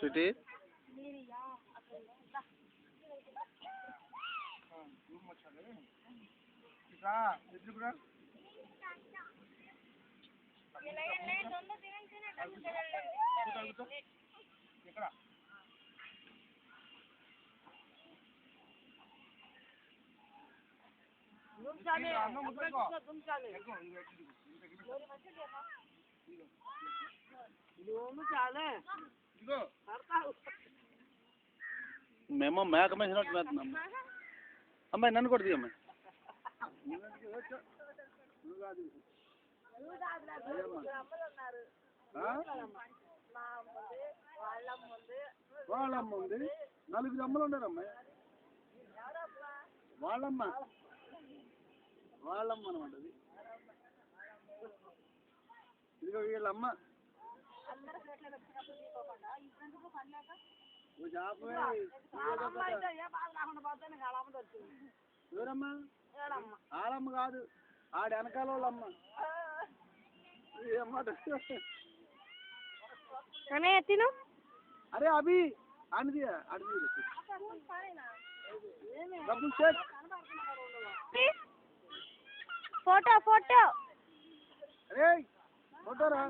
Sweety మేము మేక మేసినట్టు మేస్తున్నాం అమ్మాయి నన్ను కూడా తీయమ్మాయి వాళ్ళమ్మ ఉంది 4 అమ్మలు ఉన్నారు అమ్మాయి వాళ్ళమ్మ అనమాట అది ఇదిగో వీళ్ళమ్మ ఎవరమ్మా ఆడమ్మ కాదు ఆడ వెనకాల వాళ్ళమ్మ అరే అభి అడిది ఫోటో ఫోటో అరే ఫోటోరా